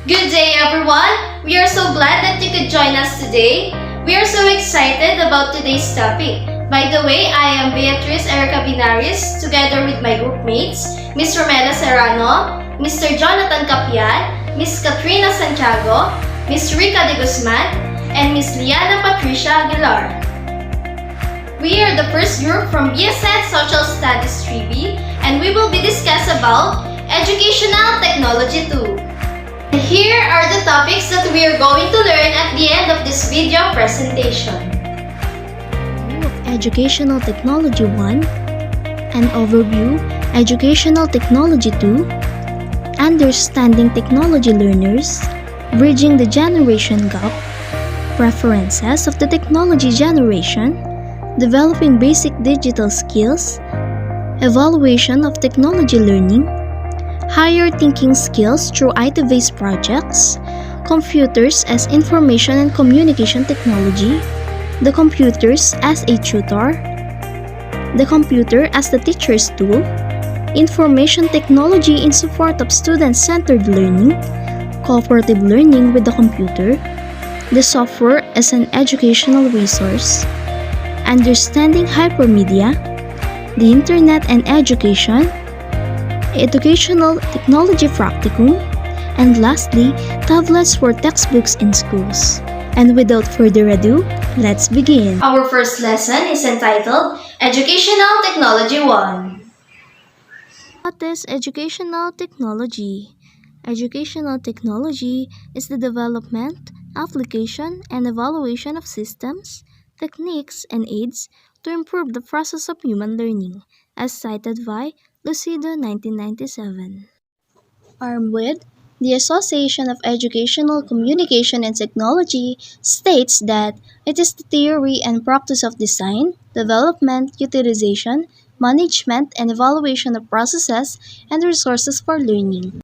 Good day, everyone! We are so glad that you could join us today. We are so excited about today's topic. By the way, I am Beatriz Erica Binaris, together with my group mates, Ms. Romela Serrano, Mr. Jonathan Capian, Ms. Katrina Santiago, Ms. Rica de Guzman, and Ms. Liana Patricia Aguilar. We are the first group from BSN Social Studies 3B, and we will be discussing about Educational Technology 2. Here are the topics that we are going to learn at the end of this video presentation. Educational Technology 1, an overview, Educational Technology 2, understanding technology learners, bridging the generation gap, preferences of the technology generation, developing basic digital skills, evaluation of technology learning, higher thinking skills through IT-based projects, computers as information and communication technology, the computers as a tutor, the computer as the teacher's tool, information technology in support of student-centered learning, cooperative learning with the computer, the software as an educational resource, understanding hypermedia, the internet and education, educational technology practicum, and lastly, tablets for textbooks in schools. And without further ado, let's begin. Our first lesson is entitled Educational Technology 1. What is educational technology? Educational technology is the development, application, and evaluation of systems, techniques, and aids to improve the process of human learning, as cited by Lucido 1997. Armed with the Association of Educational Communication and Technology states that it is the theory and practice of design, development, utilization, management, and evaluation of processes and resources for learning.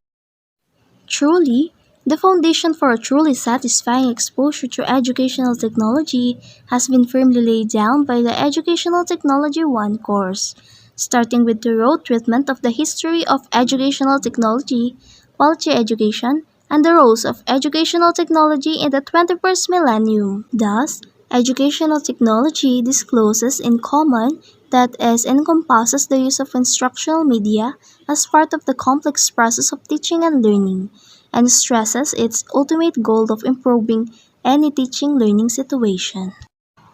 Truly, the foundation for a truly satisfying exposure to educational technology has been firmly laid down by the Educational Technology 1 course, starting with thorough treatment of the history of educational technology, quality education, and the roles of educational technology in the 21st millennium. Thus, educational technology discloses in common that is encompasses the use of instructional media as part of the complex process of teaching and learning, and stresses its ultimate goal of improving any teaching learning situation.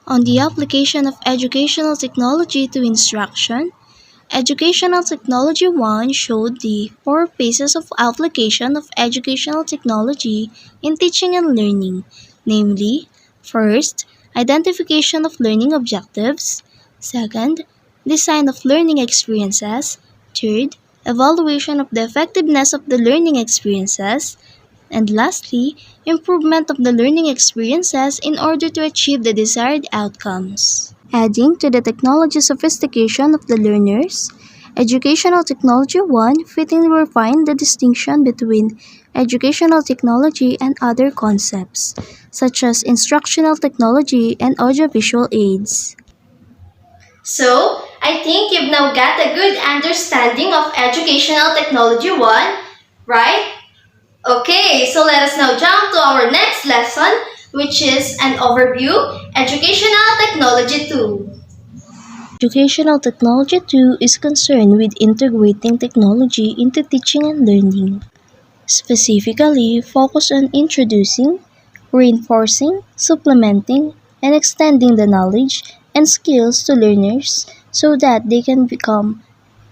On the application of educational technology to instruction, Educational Technology 1 showed the four phases of application of educational technology in teaching and learning, namely, first, identification of learning objectives, second, design of learning experiences, third, evaluation of the effectiveness of the learning experiences, and lastly, improvement of the learning experiences in order to achieve the desired outcomes. Adding to the technology sophistication of the learners, Educational Technology 1 fittingly refined the distinction between educational technology and other concepts, such as instructional technology and audiovisual aids. So, I think you've now got a good understanding of Educational Technology 1, right? Okay, so let us now jump to our next lesson, which is an overview, Educational Technology 2. Educational Technology 2 is concerned with integrating technology into teaching and learning, specifically focused on introducing, reinforcing, supplementing, and extending the knowledge and skills to learners so that they can become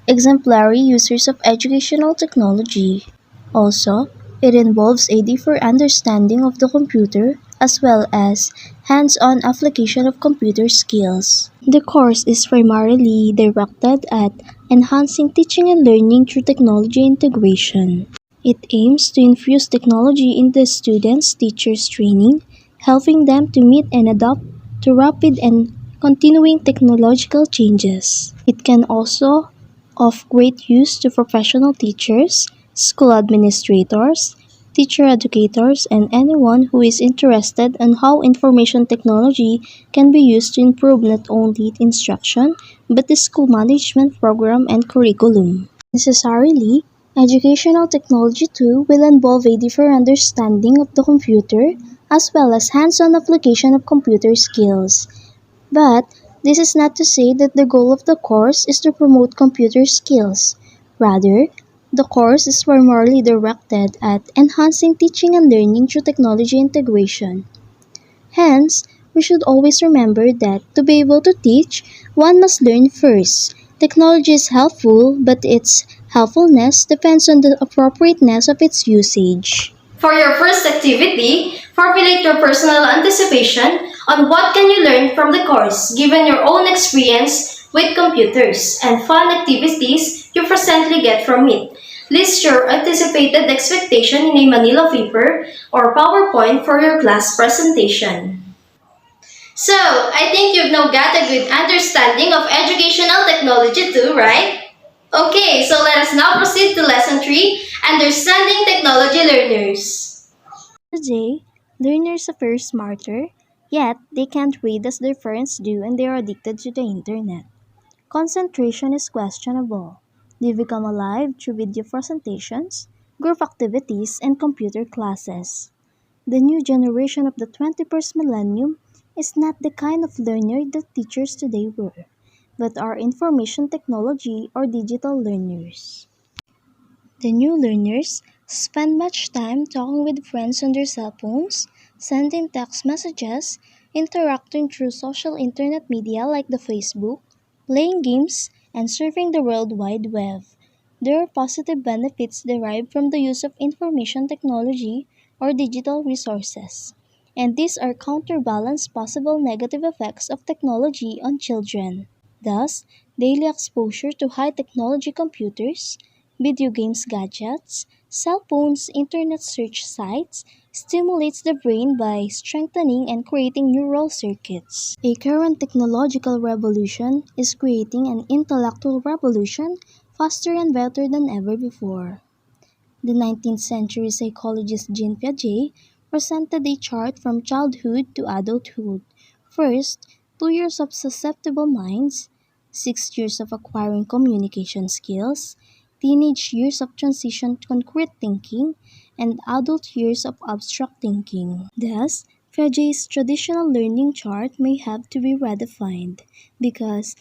exemplary users of educational technology. Also, it involves a deeper understanding of the computer as well as hands-on application of computer skills. The course is primarily directed at enhancing teaching and learning through technology integration. It aims to infuse technology into students' teachers' training, helping them to meet and adapt to rapid and continuing technological changes. It can also of great use to professional teachers, school administrators, teacher educators, and anyone who is interested in how information technology can be used to improve not only instruction but the school management program and curriculum. Necessarily, Educational technology too will involve a deeper understanding of the computer as well as hands-on application of computer skills. But this is not to say that the goal of the course is to promote computer skills. Rather, the course is primarily directed at enhancing teaching and learning through technology integration. Hence, we should always remember that to be able to teach, one must learn first. Technology is helpful, but its helpfulness depends on the appropriateness of its usage. For your first activity, formulate your personal anticipation on what can you learn from the course given your own experience with computers and fun activities you presently get from it. List your anticipated expectation in a manila paper or PowerPoint for your class presentation. So, I think you've now got a good understanding of educational technology too, right? Okay, so let us now proceed to lesson 3, Understanding Technology Learners. Today, learners appear smarter, yet they can't read as their parents do and they are addicted to the internet. Concentration is questionable. They become alive through video presentations, group activities, and computer classes. The new generation of the 21st millennium is not the kind of learner that teachers today were, but are information technology or digital learners. The new learners spend much time talking with friends on their cell phones, sending text messages, interacting through social internet media like the Facebook, playing games, and surfing the World Wide Web. There are positive benefits derived from the use of information technology or digital resources, and these are counterbalance possible negative effects of technology on children. Thus, daily exposure to high technology computers, video games gadgets, cell phones, internet search sites stimulates the brain by strengthening and creating neural circuits. A current technological revolution is creating an intellectual revolution faster and better than ever before. The 19th century psychologist Jean Piaget presented a chart from childhood to adulthood. First, 2 years of susceptible minds, 6 years of acquiring communication skills, teenage years of transition to concrete thinking, and adult years of abstract thinking. Thus, Piaget's traditional learning chart may have to be redefined because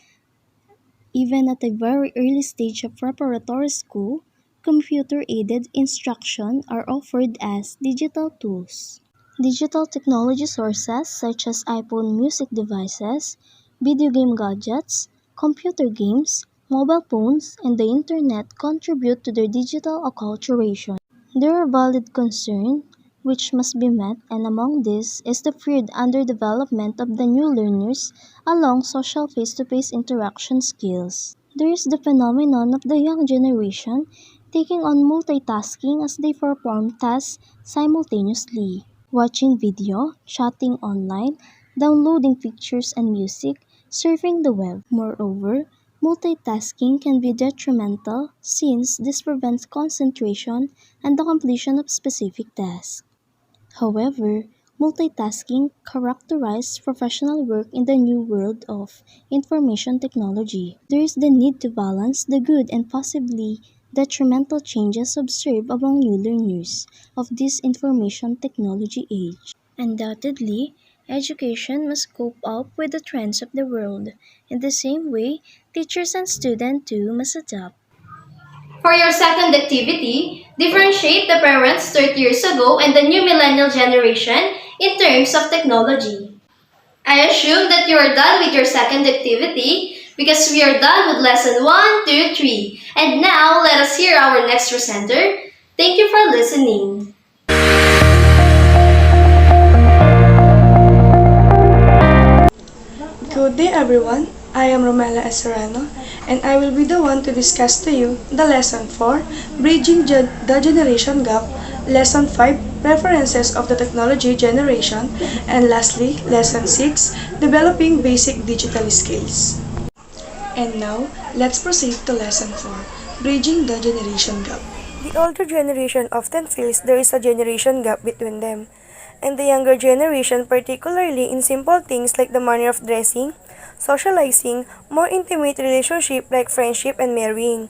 even at a very early stage of preparatory school, computer-aided instruction are offered as digital tools. Digital technology sources such as iPhone music devices, video game gadgets, computer games, mobile phones, and the internet contribute to their digital acculturation. There are valid concerns which must be met, and among these is the feared underdevelopment of the new learners along social face-to-face interaction skills. There is the phenomenon of the young generation taking on multitasking as they perform tasks simultaneously, watching video, chatting online, downloading pictures and music, surfing the web. Moreover, multitasking can be detrimental since this prevents concentration and the completion of specific tasks. However, multitasking characterizes professional work in the new world of information technology. There is the need to balance the good and possibly detrimental changes observed among new learners of this information technology age. Undoubtedly, education must cope up with the trends of the world. In the same way, teachers and students too must adapt. For your second activity, differentiate the parents 30 years ago and the new millennial generation in terms of technology. I assume that you are done with your second activity because we are done with lesson 1, 2, 3. And now let us hear our next presenter. Thank you for listening. Good day everyone, I am Romela Eserano and I will be the one to discuss to you the lesson 4, Bridging the Generation Gap, lesson 5, Preferences of the Technology Generation, and lastly, lesson 6, Developing Basic Digital Skills. And now, let's proceed to lesson 4, Bridging the Generation Gap. The older generation often feels there is a generation gap between them, and the younger generation, particularly in simple things like the manner of dressing, socializing, more intimate relationship like friendship and marrying.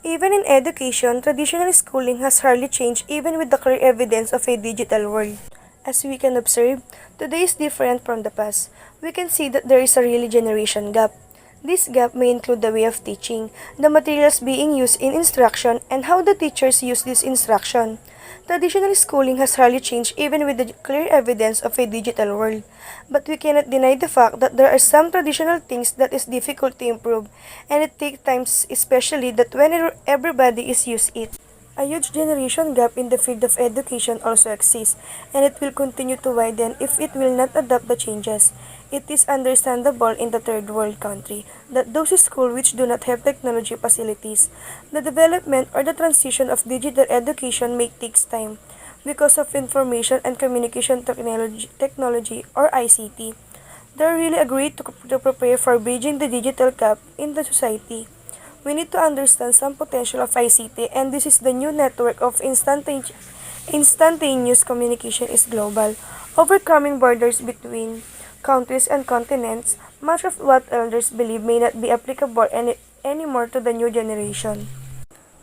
Even in education, traditional schooling has hardly changed even with the clear evidence of a digital world. As we can observe, today is different from the past. We can see that there is a really generation gap. This gap may include the way of teaching, the materials being used in instruction, and how the teachers use this instruction. Traditional schooling has hardly changed even with the clear evidence of a digital world. But we cannot deny the fact that there are some traditional things that is difficult to improve, and it takes time, especially that when everybody is used it. A huge generation gap in the field of education also exists, and it will continue to widen if it will not adapt the changes. It is understandable in the third world country that those schools which do not have technology facilities, the development or the transition of digital education may take time because of information and communication technology or ICT. They really agreed to prepare for bridging the digital gap in the society. We need to understand some potential of ICT, and this is the new network of instantaneous communication is global, overcoming borders between countries and continents. Much of what elders believe may not be applicable anymore to the new generation.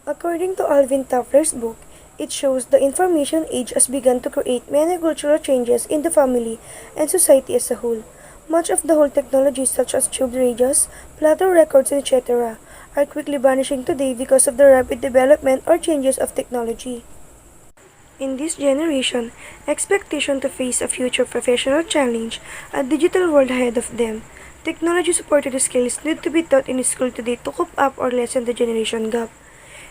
According to Alvin Toffler's book, it shows the information age has begun to create many cultural changes in the family and society as a whole. Much of the whole technologies such as tube radios, platter records, etc. are quickly vanishing today because of the rapid development or changes of technology. In this generation, expectation to face a future professional challenge, a digital world ahead of them. Technology-supported skills need to be taught in school today to cope up or lessen the generation gap.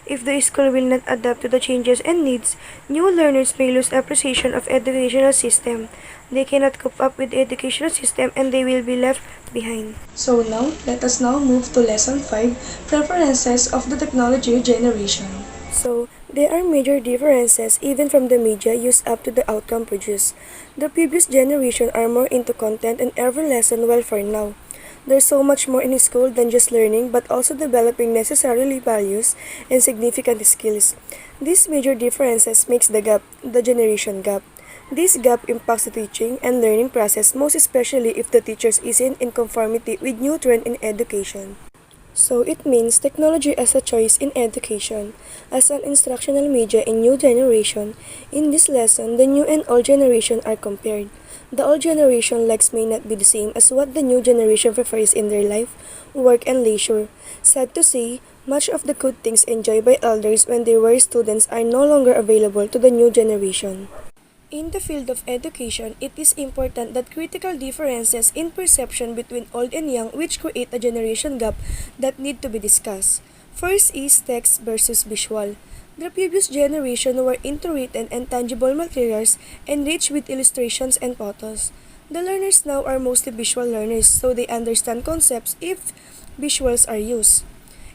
If the school will not adapt to the changes and needs, new learners may lose appreciation of educational system. They cannot cope up with the educational system and they will be left behind. So now, let us now move to Lesson 5, Preferences of the Technology Generation. So, there are major differences even from the media used up to the outcome produced. The previous generation are more into content and every lesson, while for now, there's so much more in school than just learning but also developing necessarily values and significant skills. These major differences makes the generation gap. This gap impacts the teaching and learning process, most especially if the teachers isn't in conformity with new trend in education. So it means technology as a choice in education, as an instructional media in new generation. In this lesson, the new and old generation are compared. The old generation likes may not be the same as what the new generation prefers in their life, work, and leisure. Sad to say, much of the good things enjoyed by elders when they were students are no longer available to the new generation. In the field of education, it is important that critical differences in perception between old and young which create a generation gap that need to be discussed. First is text versus visual. The previous generation were into written and tangible materials enriched with illustrations and photos. The learners now are mostly visual learners, so they understand concepts if visuals are used.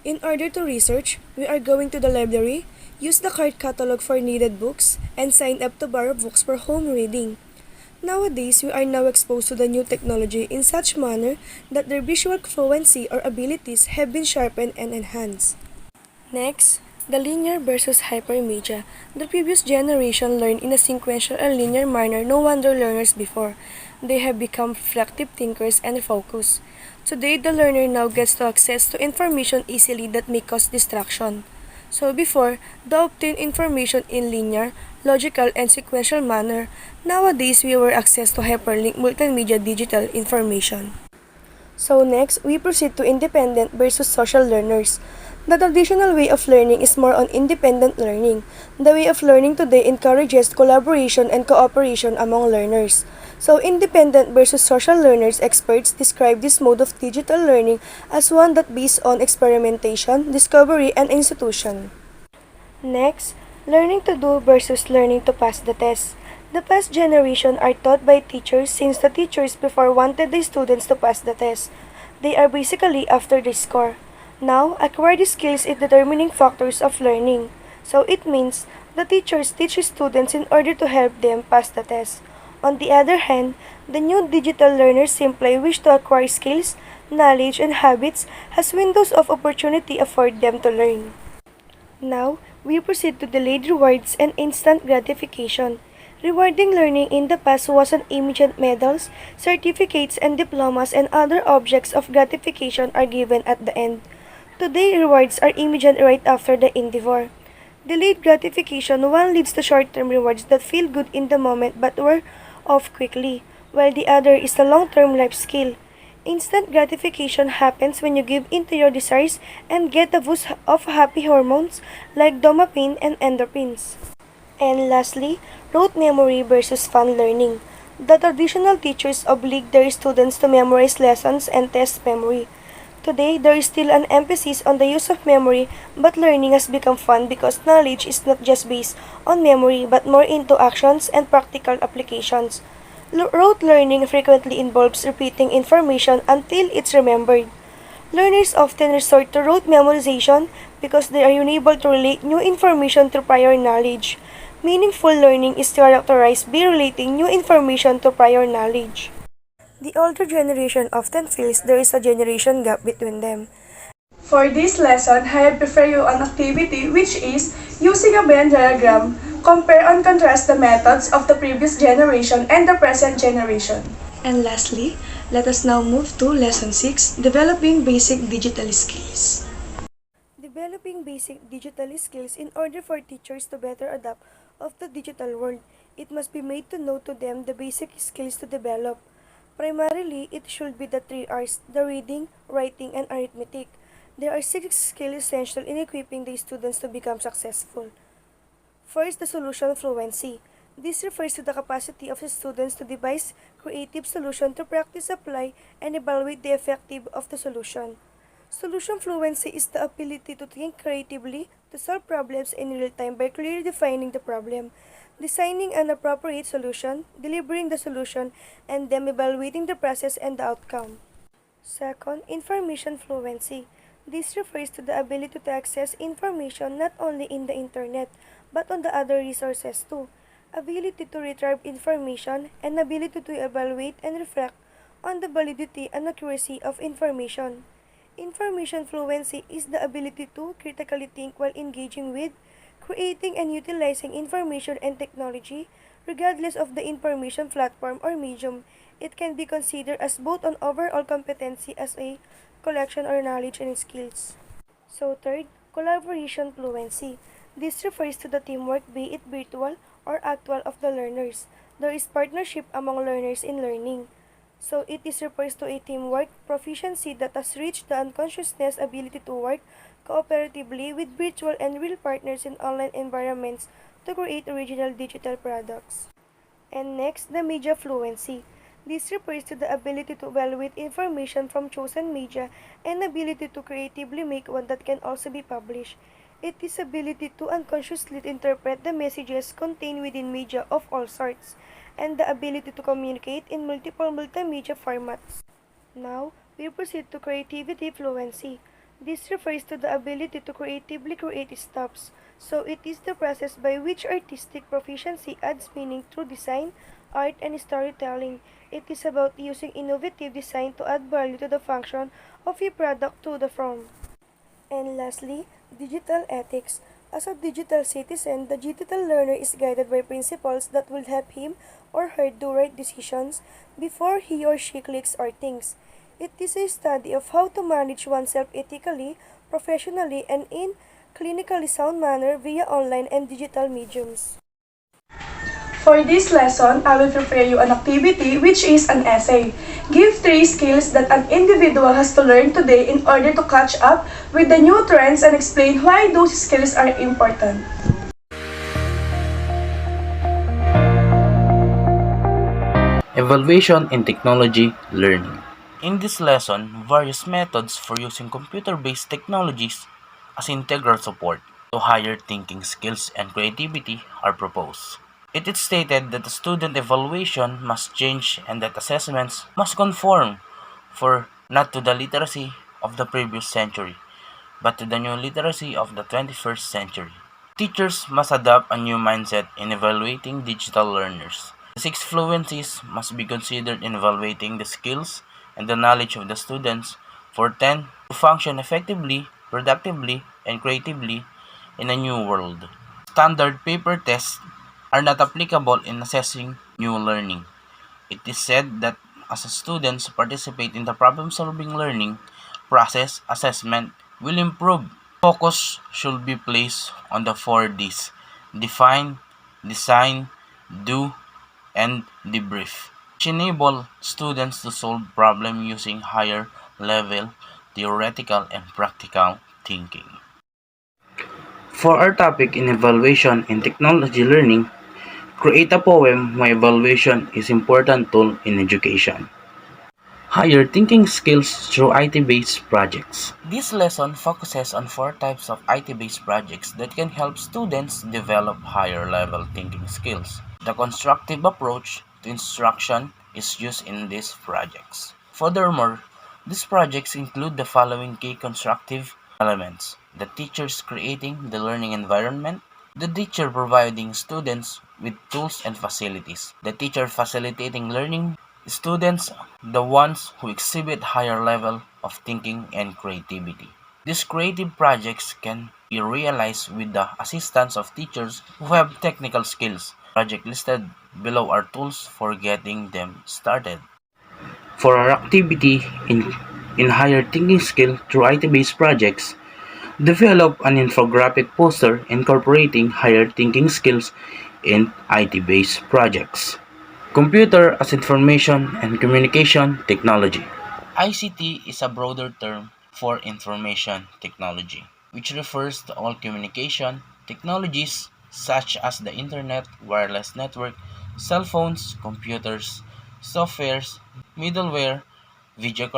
In order to research, we are going to the library, use the card catalog for needed books, and sign up to borrow books for home reading. Nowadays, we are now exposed to the new technology in such manner that their visual fluency or abilities have been sharpened and enhanced. Next, the linear versus hypermedia. The previous generation learned in a sequential and linear manner, no wonder learners before. They have become reflective thinkers and focused. Today, the learner now gets to access to information easily that may cause distraction. So before, they obtained information in linear, logical, and sequential manner. Nowadays, we have access to hyperlink multimedia digital information. So next, we proceed to independent versus social learners. The traditional way of learning is more on independent learning. The way of learning today encourages collaboration and cooperation among learners. So independent versus social learners experts describe this mode of digital learning as one that based on experimentation, discovery, and institution. Next, learning to do versus learning to pass the test. The past generation are taught by teachers since the teachers before wanted the students to pass the test. They are basically after the score. Now, acquired skills is determining factors of learning. So it means the teachers teach students in order to help them pass the test. On the other hand, the new digital learners simply wish to acquire skills, knowledge, and habits as windows of opportunity afford them to learn. Now, we proceed to delayed rewards and instant gratification. Rewarding learning in the past was an immediate medals, certificates, and diplomas and other objects of gratification are given at the end. Today, rewards are immediate right after the endeavor. Delayed gratification, one leads to short-term rewards that feel good in the moment but wear off quickly, while the other is a long-term life skill. Instant gratification happens when you give in to your desires and get a boost of happy hormones like dopamine and endorphins. And lastly, rote memory versus fun learning. The traditional teachers oblige their students to memorize lessons and test memory. Today, there is still an emphasis on the use of memory, but learning has become fun because knowledge is not just based on memory but more into actions and practical applications. Rote learning frequently involves repeating information until it's remembered. Learners often resort to rote memorization because they are unable to relate new information to prior knowledge. Meaningful learning is characterized by relating new information to prior knowledge. The older generation often feels there is a generation gap between them. For this lesson, I prefer you an activity which is using a Venn diagram, compare and contrast the methods of the previous generation and the present generation. And lastly, let us now move to Lesson 6, Developing Basic Digital Skills. Developing basic digital skills in order for teachers to better adapt of the digital world, it must be made to know to them the basic skills to develop. Primarily, it should be the 3 R's, the reading, writing, and arithmetic. There are 6 skills essential in equipping the students to become successful. First, the solution fluency. This refers to the capacity of the students to devise creative solution to practice, apply, and evaluate the effectiveness of the solution. Solution fluency is the ability to think creatively, to solve problems in real time by clearly defining the problem, designing an appropriate solution, delivering the solution, and then evaluating the process and the outcome. Second, information fluency. This refers to the ability to access information not only in the internet, but on the other resources too. Ability to retrieve information and ability to evaluate and reflect on the validity and accuracy of information. Information fluency is the ability to critically think while engaging with, creating and utilizing information and technology, regardless of the information platform or medium. It can be considered as both an overall competency as a collection or knowledge and skills. So third, collaboration fluency. This refers to the teamwork, be it virtual or actual, of the learners. There is partnership among learners in learning. So it is refers to a teamwork proficiency that has reached the unconsciousness ability to work cooperatively with virtual and real partners in online environments to create original digital products. And next, the media fluency. This refers to the ability to evaluate information from chosen media and ability to creatively make one that can also be published. It is ability to unconsciously interpret the messages contained within media of all sorts, and the ability to communicate in multiple multimedia formats. Now, we proceed to creativity fluency. This refers to the ability to creatively create stuffs, so it is the process by which artistic proficiency adds meaning through design, art, and storytelling. It is about using innovative design to add value to the function of a product to the form. And lastly, digital ethics. As a digital citizen, the digital learner is guided by principles that will help him or her do right decisions before he or she clicks or thinks. It is a study of how to manage oneself ethically, professionally, and in clinically sound manner via online and digital mediums. For this lesson, I will prepare you an activity which is an essay. Give 3 skills that an individual has to learn today in order to catch up with the new trends and explain why those skills are important. Evaluation in technology learning. In this lesson, various methods for using computer-based technologies as integral support to higher thinking skills and creativity are proposed. It is stated that the student evaluation must change and that assessments must conform for not to the literacy of the previous century, but to the new literacy of the 21st century. Teachers must adopt a new mindset in evaluating digital learners. The 6 fluencies must be considered in evaluating the skills and the knowledge of the students for 10 to function effectively, productively, and creatively in a new world. Standard paper tests are not applicable in assessing new learning. It is said that as students participate in the problem-solving learning process, assessment will improve. Focus should be placed on the 4 Ds: define, design, do, and debrief, which enable students to solve problems using higher level theoretical and practical thinking. For our topic in evaluation in technology learning, create a poem why evaluation is important tool in education. Higher thinking skills through IT-based projects. This lesson focuses on 4 types of IT-based projects that can help students develop higher-level thinking skills. The constructive approach to instruction is used in these projects. Furthermore, these projects include the following key constructive elements: the teachers creating the learning environment, the teacher providing students with tools and facilities, the teacher facilitating learning, students the ones who exhibit higher level of thinking and creativity. These creative projects can be realized with the assistance of teachers who have technical skills. Project listed below are tools for getting them started. For our activity in higher thinking skill through IT-based projects, develop an infographic poster incorporating higher thinking skills in IT-based projects. Computer as Information and Communication Technology. ICT is a broader term for information technology, which refers to all communication technologies such as the internet, wireless network, cell phones, computers, softwares, middleware, video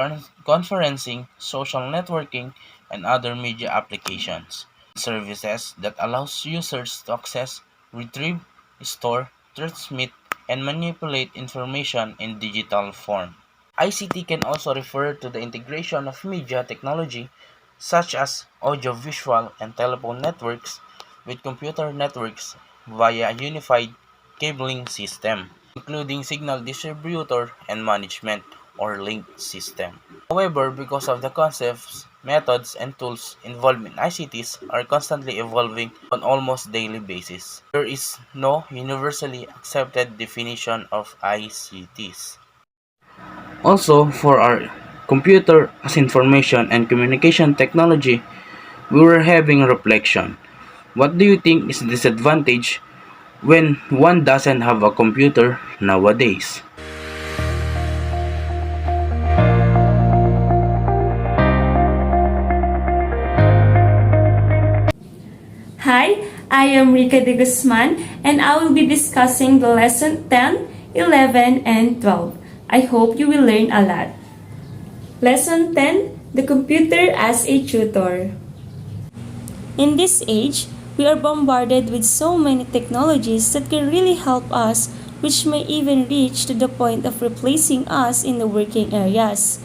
conferencing, social networking, and other media applications. Services that allows users to access, retrieve, store, transmit, and manipulate information in digital form. ICT can also refer to the integration of media technology such as audiovisual and telephone networks with computer networks via a unified cabling system, including signal distributor and management or link system. However, because of the concepts, methods, and tools involved in ICTs are constantly evolving on almost daily basis, there is no universally accepted definition of ICTs. Also, for our computer as information and communication technology, we were having a reflection. What do you think is the disadvantage when one doesn't have a computer nowadays? Hi, I am Rica de Guzman and I will be discussing the lesson 10, 11, and 12. I hope you will learn a lot. Lesson 10, the computer as a tutor. In this age, we are bombarded with so many technologies that can really help us, which may even reach to the point of replacing us in the working areas.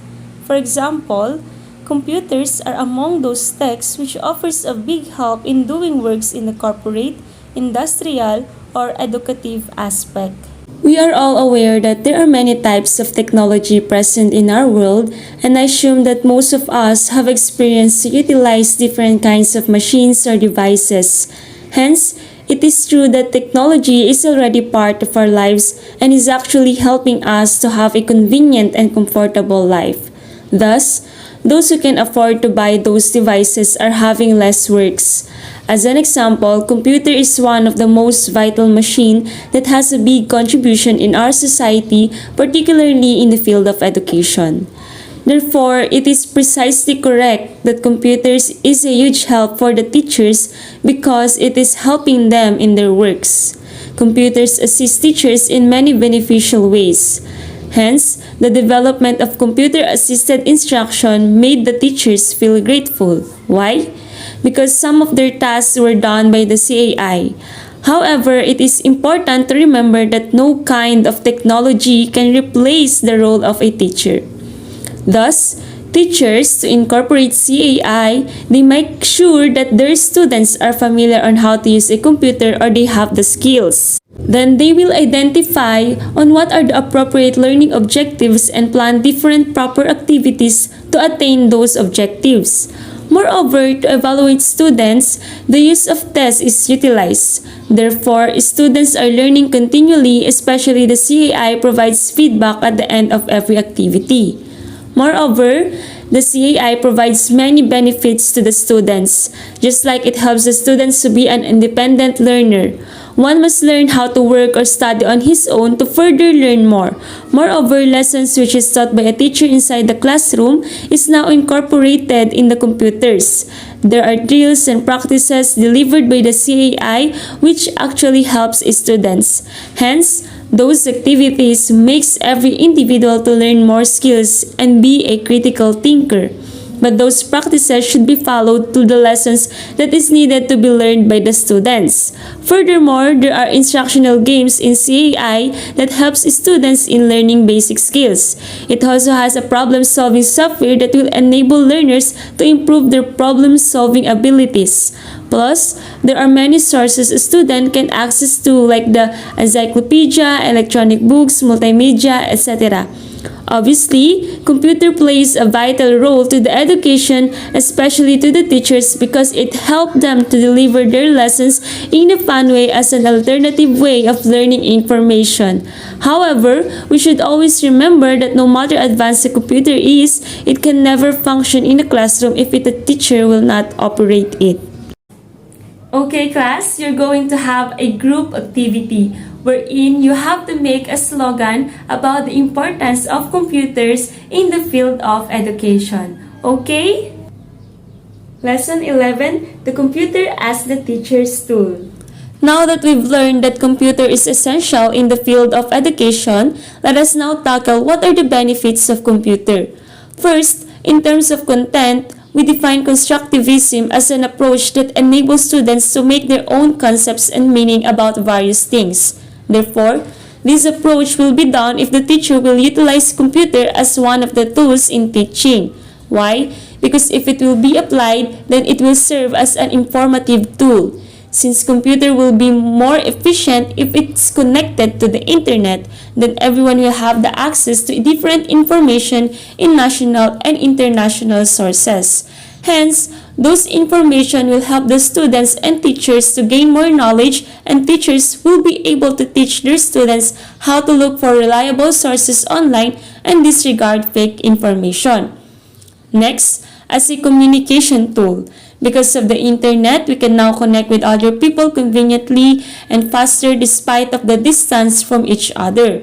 For example, computers are among those techs which offers a big help in doing works in the corporate, industrial, or educative aspect. We are all aware that there are many types of technology present in our world, and I assume that most of us have experienced to utilize different kinds of machines or devices. Hence, it is true that technology is already part of our lives and is actually helping us to have a convenient and comfortable life. Thus, those who can afford to buy those devices are having less works. As an example, computer is one of the most vital machine that has a big contribution in our society, particularly in the field of education. Therefore, it is precisely correct that computers is a huge help for the teachers because it is helping them in their works. Computers assist teachers in many beneficial ways. Hence, the development of computer-assisted instruction made the teachers feel grateful. Why? Because some of their tasks were done by the CAI. However, it is important to remember that no kind of technology can replace the role of a teacher. Thus, teachers, to incorporate CAI, they make sure that their students are familiar on how to use a computer or they have the skills. Then they will identify on what are the appropriate learning objectives and plan different proper activities to attain those objectives. Moreover, to evaluate students, the use of tests is utilized. Therefore, students are learning continually, especially the CAI provides feedback at the end of every activity. Moreover, the CAI provides many benefits to the students, just like it helps the students to be an independent learner. One must learn how to work or study on his own to further learn more. Moreover, lessons which is taught by a teacher inside the classroom is now incorporated in the computers. There are drills and practices delivered by the CAI which actually helps students. Hence, those activities makes every individual to learn more skills and be a critical thinker. But those practices should be followed to the lessons that is needed to be learned by the students. Furthermore, there are instructional games in CAI that helps students in learning basic skills. It also has a problem-solving software that will enable learners to improve their problem-solving abilities. Plus, there are many sources a student can access to like the encyclopedia, electronic books, multimedia, etc. Obviously, computer plays a vital role to the education, especially to the teachers because it helped them to deliver their lessons in a fun way as an alternative way of learning information. However, we should always remember that no matter advanced the computer is, it can never function in a classroom if the teacher will not operate it. Okay class, you're going to have a group activity wherein you have to make a slogan about the importance of computers in the field of education. Okay? Lesson 11, the computer as the teacher's tool. Now that we've learned that computer is essential in the field of education, let us now tackle what are the benefits of computer. First, in terms of content, we define constructivism as an approach that enables students to make their own concepts and meaning about various things. Therefore, this approach will be done if the teacher will utilize computer as one of the tools in teaching. Why? Because if it will be applied, then it will serve as an informative tool. Since computer will be more efficient if it's connected to the internet, then everyone will have the access to different information in national and international sources. Hence, those information will help the students and teachers to gain more knowledge, and teachers will be able to teach their students how to look for reliable sources online and disregard fake information. Next, as a communication tool. Because of the internet, we can now connect with other people conveniently and faster despite of the distance from each other.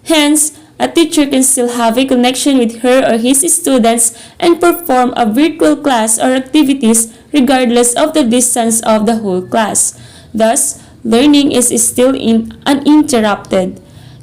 Hence, a teacher can still have a connection with her or his students and perform a virtual class or activities regardless of the distance of the whole class. Thus, learning is still uninterrupted.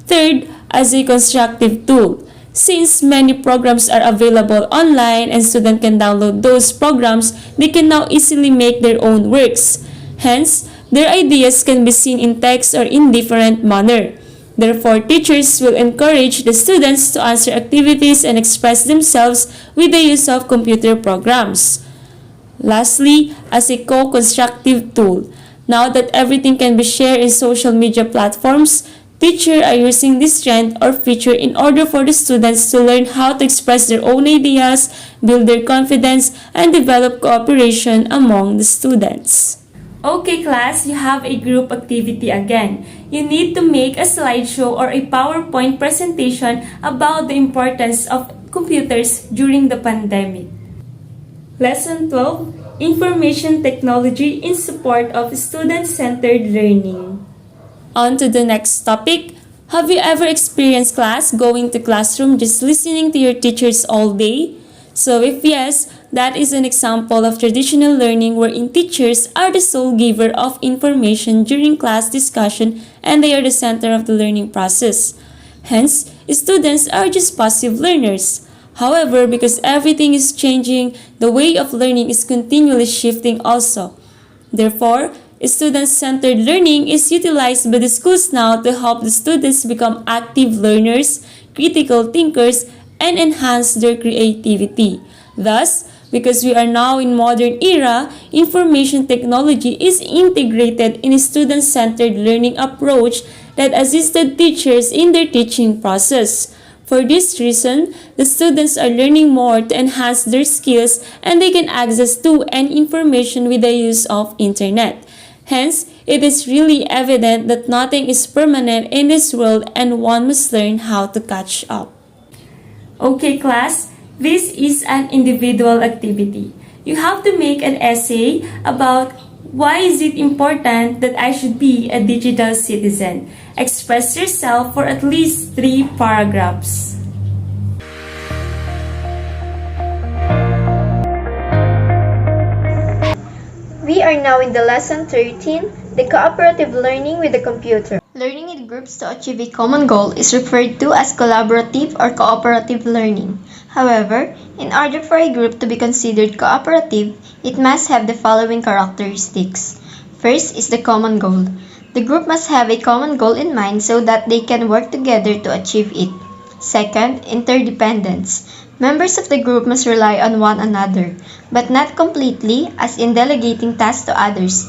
Third, as a constructive tool. Since many programs are available online and students can download those programs, they can now easily make their own works. Hence, their ideas can be seen in text or in different manner. Therefore, teachers will encourage the students to answer activities and express themselves with the use of computer programs. Lastly, as a co-constructive tool. Now that everything can be shared in social media platforms, teachers are using this trend or feature in order for the students to learn how to express their own ideas, build their confidence, and develop cooperation among the students. Okay class, you have a group activity again. You need to make a slideshow or a PowerPoint presentation about the importance of computers during the pandemic. Lesson 12, Information Technology in Support of Student-Centered Learning. On to the next topic. Have you ever experienced class going to classroom just listening to your teachers all day? So if yes, that is an example of traditional learning wherein teachers are the sole giver of information during class discussion and they are the center of the learning process. Hence, students are just passive learners. However, because everything is changing, the way of learning is continually shifting also. Therefore, student-centered learning is utilized by the schools now to help the students become active learners, critical thinkers, and enhance their creativity. Thus, because we are now in modern era, information technology is integrated in a student-centered learning approach that assisted teachers in their teaching process. For this reason, the students are learning more to enhance their skills and they can access to and information with the use of internet. Hence, it is really evident that nothing is permanent in this world and one must learn how to catch up. Okay class, This is an individual activity. You have to make an essay about why is it important that I should be a digital citizen. Express yourself for at least 3 paragraphs. We are now in the lesson 13, the cooperative learning with the computer. Learning in groups to achieve a common goal is referred to as collaborative or cooperative learning. However, in order for a group to be considered cooperative, it must have the following characteristics. First is the common goal. The group must have a common goal in mind so that they can work together to achieve it. Second, interdependence. Members of the group must rely on one another, but not completely, as in delegating tasks to others,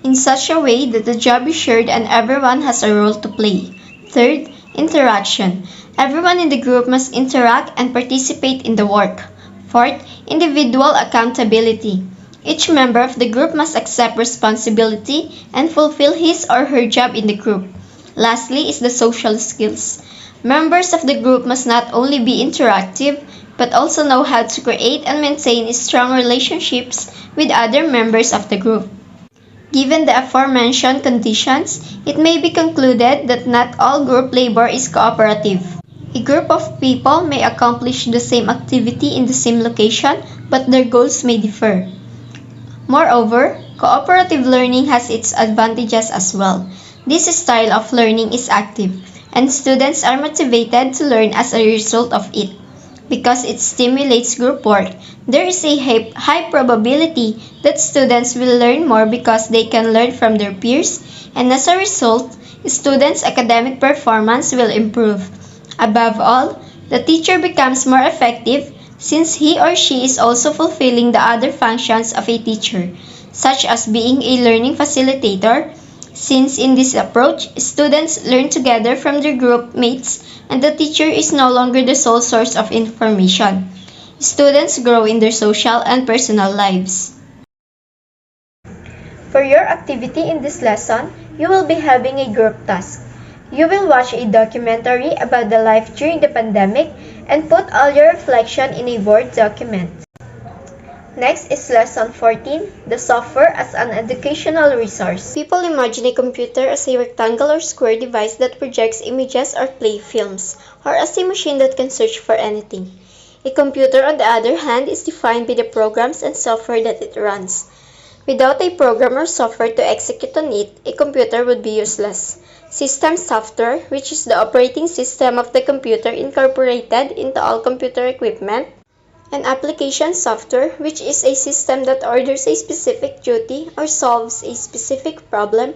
in such a way that the job is shared and everyone has a role to play. Third, interaction. Everyone in the group must interact and participate in the work. Fourth, individual accountability. Each member of the group must accept responsibility and fulfill his or her job in the group. Lastly is the social skills. Members of the group must not only be interactive, but also know how to create and maintain strong relationships with other members of the group. Given the aforementioned conditions, it may be concluded that not all group labor is cooperative. A group of people may accomplish the same activity in the same location, but their goals may differ. Moreover, cooperative learning has its advantages as well. This style of learning is active, and students are motivated to learn as a result of it. Because it stimulates group work, there is a high probability that students will learn more because they can learn from their peers, and as a result, students' academic performance will improve. Above all, the teacher becomes more effective since he or she is also fulfilling the other functions of a teacher, such as being a learning facilitator, since in this approach, students learn together from their group mates and the teacher is no longer the sole source of information. Students grow in their social and personal lives. For your activity in this lesson, you will be having a group task. You will watch a documentary about the life during the pandemic and put all your reflection in a Word document. Next is lesson 14, the software as an educational resource. People imagine a computer as a rectangle or square device that projects images or play films, or as a machine that can search for anything. A computer, on the other hand, is defined by the programs and software that it runs. Without a program or software to execute on it, a computer would be useless. System software, which is the operating system of the computer incorporated into all computer equipment, and application software, which is a system that orders a specific duty or solves a specific problem,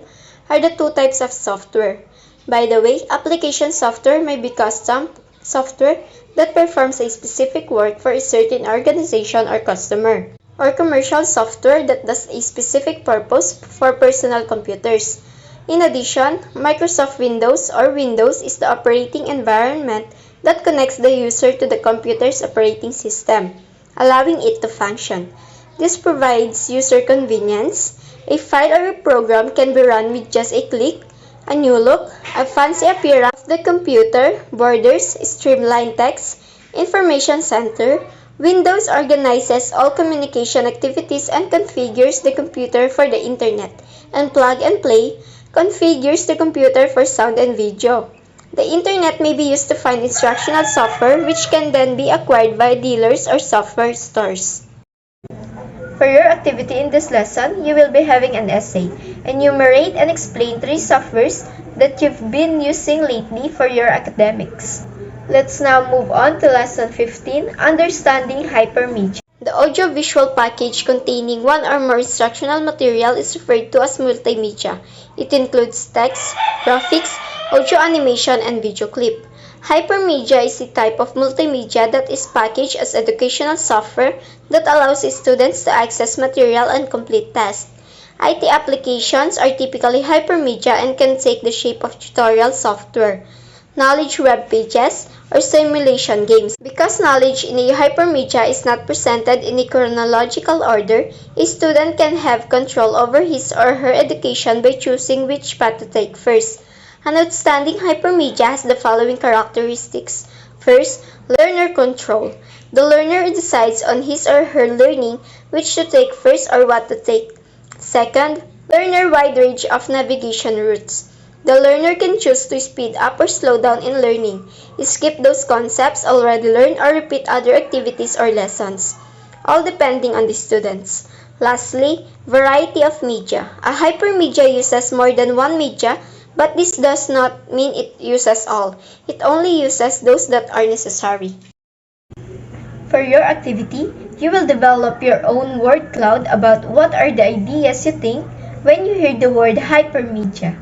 are the two types of software. By the way, application software may be custom software that performs a specific work for a certain organization or customer, or commercial software that does a specific purpose for personal computers. In addition, Microsoft Windows or Windows is the operating environment that connects the user to the computer's operating system, allowing it to function. This provides user convenience. A file or a program can be run with just a click, a new look, a fancy appearance of the computer, borders, streamlined text, information center. Windows organizes all communication activities and configures the computer for the internet, and plug and play configures the computer for sound and video. The internet may be used to find instructional software which can then be acquired by dealers or software stores. For your activity in this lesson, you will be having an essay. Enumerate and explain 3 softwares that you've been using lately for your academics. Let's now move on to lesson 15, Understanding Hypermedia. The audiovisual package containing one or more instructional material is referred to as multimedia. It includes text, graphics, audio animation, and video clip. Hypermedia is a type of multimedia that is packaged as educational software that allows students to access material and complete tasks. IT applications are typically hypermedia and can take the shape of tutorial software, knowledge web pages, or simulation games. Because knowledge in a hypermedia is not presented in a chronological order, a student can have control over his or her education by choosing which path to take first. An outstanding hypermedia has the following characteristics. First, learner control. The learner decides on his or her learning which to take first or what to take. Second, learner wide range of navigation routes. The learner can choose to speed up or slow down in learning, skip those concepts already learned or repeat other activities or lessons, all depending on the students. Lastly, variety of media. A hypermedia uses more than one media, but this does not mean it uses all. It only uses those that are necessary. For your activity, you will develop your own word cloud about what are the ideas you think when you hear the word hypermedia.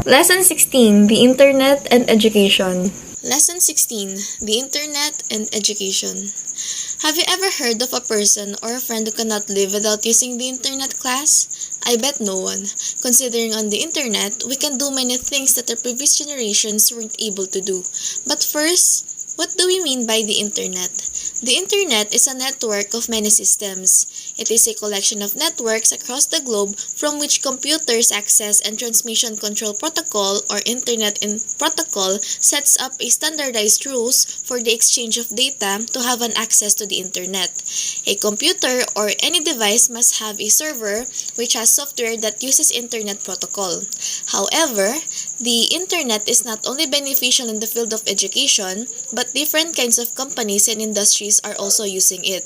Lesson 16, the Internet and Education. Lesson 16, the Internet and Education. Have you ever heard of a person or a friend who cannot live without using the Internet, class? I bet no one. Considering on the Internet, we can do many things that our previous generations weren't able to do. But first, what do we mean by the Internet? The Internet is a network of many systems. It is a collection of networks across the globe from which computers access, and transmission control protocol or Internet in protocol sets up a standardized rules for the exchange of data to have an access to the Internet. A computer or any device must have a server which has software that uses Internet protocol. However, the Internet is not only beneficial in the field of education, but different kinds of companies and industries are also using it.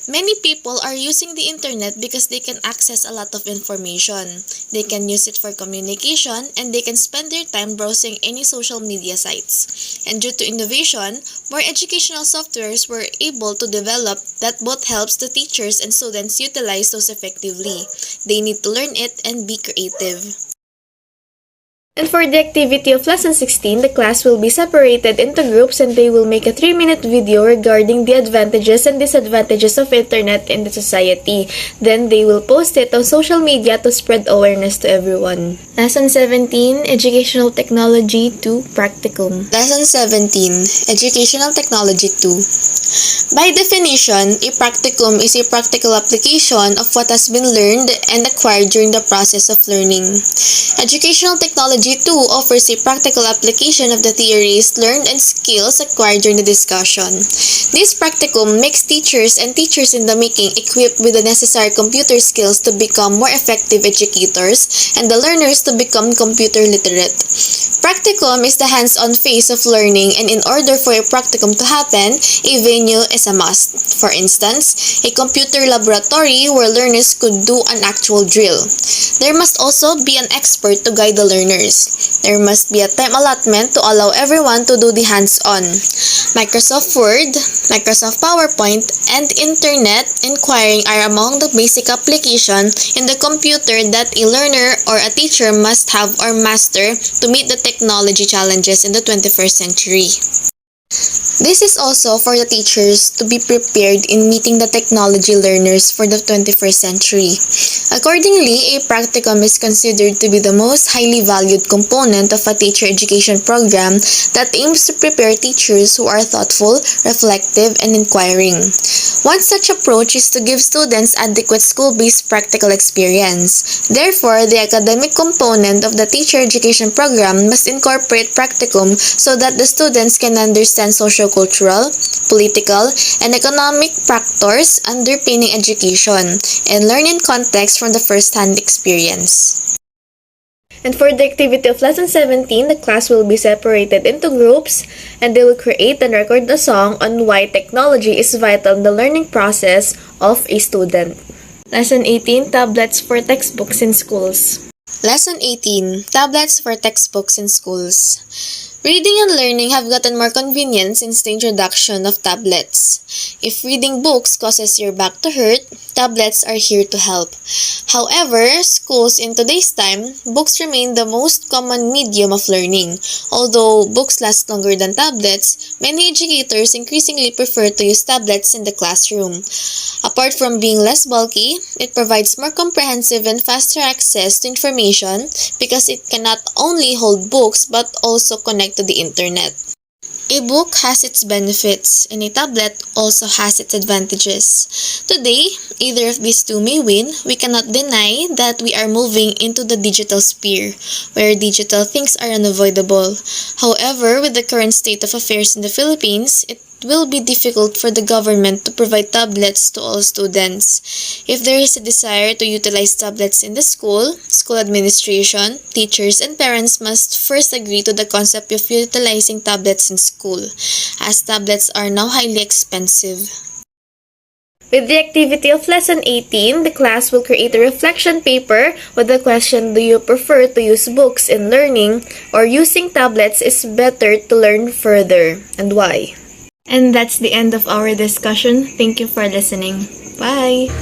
Many people are using the Internet because they can access a lot of information. They can use it for communication, and they can spend their time browsing any social media sites. And due to innovation, more educational softwares were able to develop that both helps the teachers and students utilize those effectively. They need to learn it and be creative. And for the activity of Lesson 16, the class will be separated into groups and they will make a 3-minute video regarding the advantages and disadvantages of Internet in the society. Then they will post it on social media to spread awareness to everyone. Lesson 17, Educational Technology 2 Practicum. Lesson 17, Educational Technology 2. By definition, a practicum is a practical application of what has been learned and acquired during the process of learning. Educational Technology 2 offers a practical application of the theories learned and skills acquired during the discussion. This practicum makes teachers and teachers in the making equipped with the necessary computer skills to become more effective educators and the learners to become computer literate. Practicum is the hands-on phase of learning, and in order for a practicum to happen, a venue is a must. For instance, a computer laboratory where learners could do an actual drill. There must also be an expert to guide the learners. There must be a time allotment to allow everyone to do the hands-on. Microsoft Word, Microsoft PowerPoint, and Internet inquiring are among the basic applications in the computer that a learner or a teacher must have or master to meet the technology challenges in the 21st century. This is also for the teachers to be prepared in meeting the technology learners for the 21st century. Accordingly, a practicum is considered to be the most highly valued component of a teacher education program that aims to prepare teachers who are thoughtful, reflective, and inquiring. One such approach is to give students adequate school-based practical experience. Therefore, the academic component of the teacher education program must incorporate practicum so that the students can understand socio-cultural, political, and economic factors underpinning education and learn in context from the first-hand experience. And for the activity of Lesson 17, the class will be separated into groups and they will create and record a song on why technology is vital in the learning process of a student. Lesson 18, Tablets for Textbooks in Schools. Lesson 18, Tablets for Textbooks in Schools. Reading and learning have gotten more convenient since the introduction of tablets. If reading books causes your back to hurt, tablets are here to help. However, schools in today's time, books remain the most common medium of learning. Although books last longer than tablets, many educators increasingly prefer to use tablets in the classroom. Apart from being less bulky, it provides more comprehensive and faster access to information because it can not only hold books but also connect to the internet. A book has its benefits, and a tablet also has its advantages. Today, either of these two may win. We cannot deny that we are moving into the digital sphere, where digital things are unavoidable. However, with the current state of affairs in the Philippines, it will be difficult for the government to provide tablets to all students. If there is a desire to utilize tablets in the school administration, teachers, and parents must first agree to the concept of utilizing tablets in school, as tablets are now highly expensive. With the activity of Lesson 18, the class will create a reflection paper with the question, do you prefer to use books in learning or using tablets is better to learn further, and why? And that's the end of our discussion. Thank you for listening. Bye!